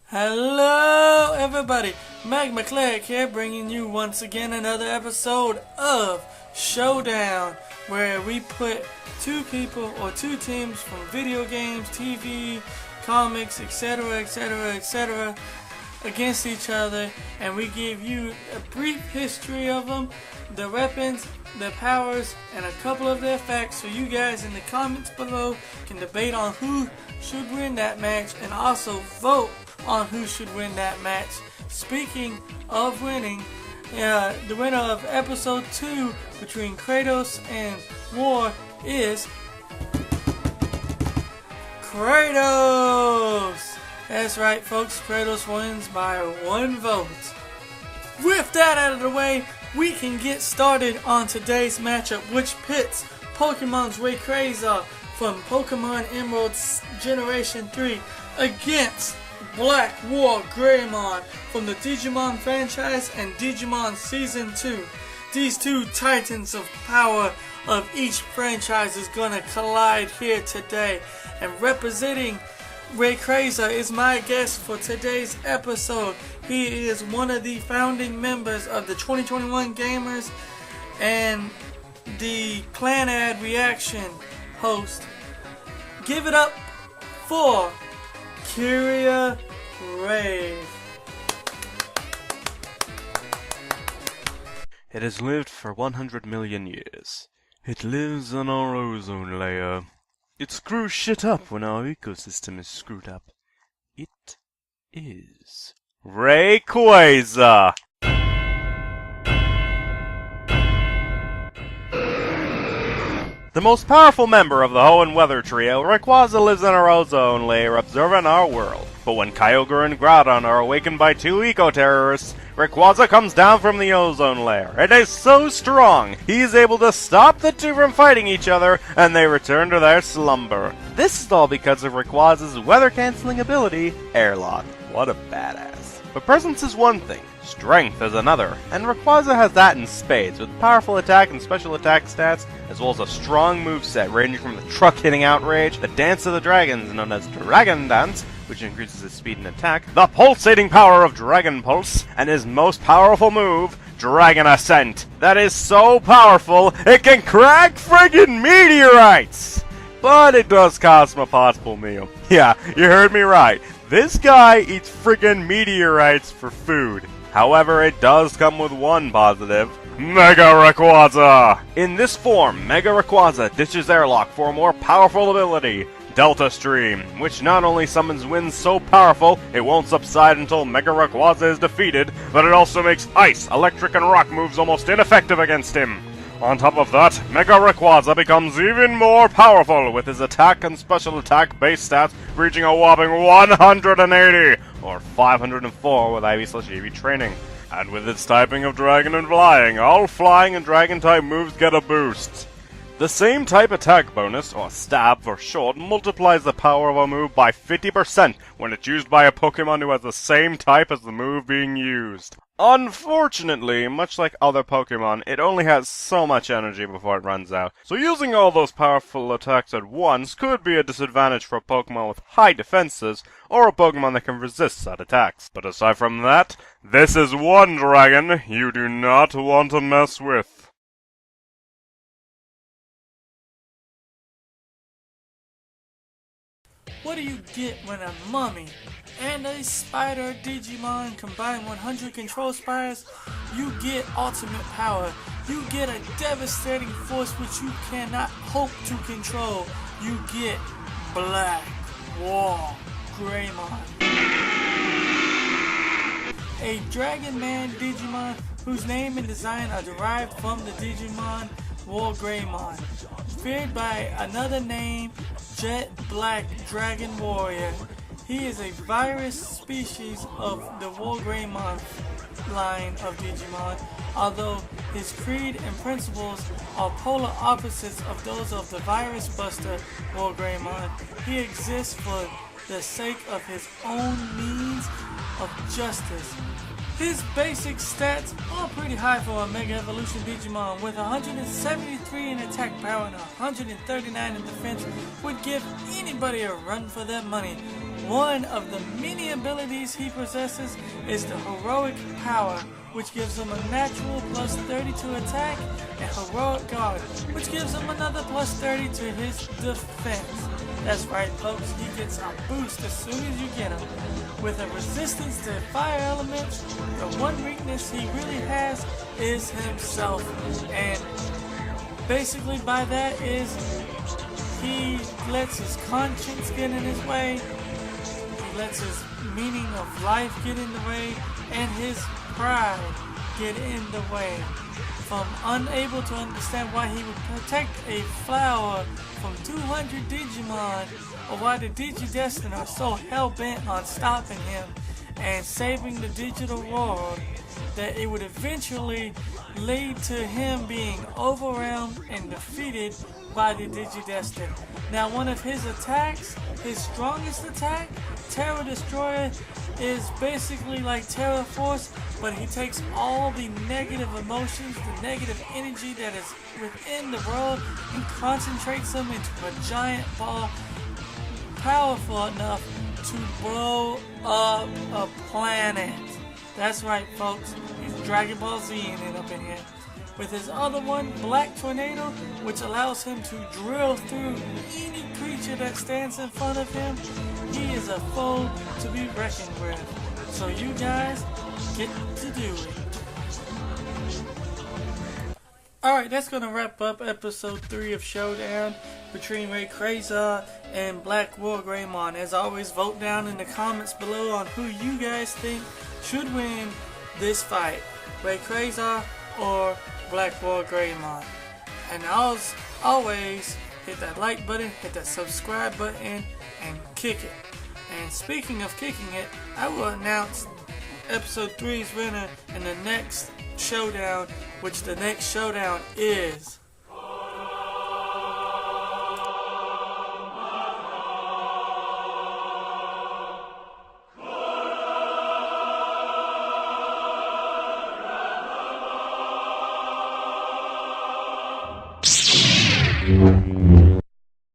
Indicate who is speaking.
Speaker 1: Hello everybody, Magma Cleric here, bringing you once again another episode of Showdown, where we put two people or two teams from video games, TV, comics, etc, etc, etc against each other, and we give you a brief history of them, the weapons, their powers, and a couple of their facts, so you guys in the comments below can debate on who should win that match and also vote on who should win that match. Speaking of winning, the winner of episode 2 between Kratos and War is Kratos! That's right folks, Kratos wins by 1 vote. With that out of the way, we can get started on today's matchup, which pits Pokemon's Rayquaza from Pokemon Emerald Generation 3 against blackwargreymon from the Digimon franchise and Digimon Season 2. These two titans of power of each franchise is gonna collide here today, and representing Rayquaza is my guest for today's episode. He is one of the founding members of the 2021 Gamers and the Clan Ad Reaction host. Give it up for Kyria Rave.
Speaker 2: It has lived for 100 million years. It lives on our ozone layer. It screws shit up when our ecosystem is screwed up. It is Rayquaza! The most powerful member of the Hoenn Weather Trio, Rayquaza lives in our ozone layer observing our world. But when Kyogre and Groudon are awakened by 2 eco-terrorists, Rayquaza comes down from the ozone layer. It is so strong, he is able to stop the two from fighting each other, and they return to their slumber. This is all because of Rayquaza's weather-canceling ability, Airlock. What a badass. But presence is one thing, strength is another, and Rayquaza has that in spades, with powerful attack and special attack stats, as well as a strong moveset ranging from the truck-hitting Outrage, the Dance of the Dragons known as Dragon Dance, which increases his speed and attack, the pulsating power of Dragon Pulse, and his most powerful move, Dragon Ascent. That is so powerful, it can crack friggin' meteorites! But it does cost him a possible meal. Yeah, you heard me right. This guy eats friggin' meteorites for food. However, it does come with one positive. Mega Rayquaza! In this form, Mega Rayquaza ditches Airlock for a more powerful ability, Delta Stream, which not only summons winds so powerful it won't subside until Mega Rayquaza is defeated, but it also makes ice, electric, and rock moves almost ineffective against him. On top of that, Mega Rayquaza becomes even more powerful with his attack and special attack base stats reaching a whopping 180, or 504 with IV/EV training. And with its typing of Dragon and Flying, all Flying and Dragon-type moves get a boost. The same type attack bonus, or stab for short, multiplies the power of a move by 50% when it's used by a Pokemon who has the same type as the move being used. Unfortunately, much like other Pokemon, it only has so much energy before it runs out, so using all those powerful attacks at once could be a disadvantage for a Pokemon with high defenses, or a Pokemon that can resist such attacks. But aside from that, this is one dragon you do not want to mess with.
Speaker 1: What do you get when a mummy and a spider Digimon combine 100 control spires? You get ultimate power. You get a devastating force which you cannot hope to control. You get blackwargreymon, a Dragon Man Digimon whose name and design are derived from the Digimon Wargreymon, feared by another name, Jet Black Dragon Warrior. He is a virus species of the Wargreymon line of Digimon, although His creed and principles are polar opposites of those of the virus buster Wargreymon. He exists for the sake of his own means of justice. His basic stats are pretty high for a Mega Evolution Digimon, with 173 in attack power and 139 in defense would give anybody a run for their money. One of the many abilities he possesses is the Heroic Power, which gives him a natural plus 30 to attack, and Heroic Guard, which gives him another plus 30 to his defense. That's right, folks, he gets a boost as soon as you get him. With a resistance to fire elements, the one weakness he really has is himself. And basically by that is he lets his conscience get in his way, he lets his meaning of life get in the way, and his pride get in the way. From unable to understand why he would protect a flower from 200 Digimon, or why the Digidestined are so hell-bent on stopping him and saving the digital world, that it would eventually lead to him being overwhelmed and defeated by the Digidestined. Now, one of his attacks, his strongest attack, Terror Destroyer, is basically like Terror Force, but he takes all the negative emotions, the negative energy that is within the world, and concentrates them into a giant ball powerful enough to blow up a planet. That's right, folks, he's Dragon Ball Z-ing it up in here. With his other one, Black Tornado, which allows him to drill through any creature that stands in front of him, he is a foe to be reckoned with. So you guys get to do it. Alright, that's going to wrap up episode 3 of Showdown between Rayquaza and blackwargreymon. As always, vote down in the comments below on who you guys think should win this fight, Rayquaza or blackwargreymon. And as always, hit that like button, hit that subscribe button, and kick it. And speaking of kicking it, I will announce episode 3's winner in the next showdown, which the next showdown is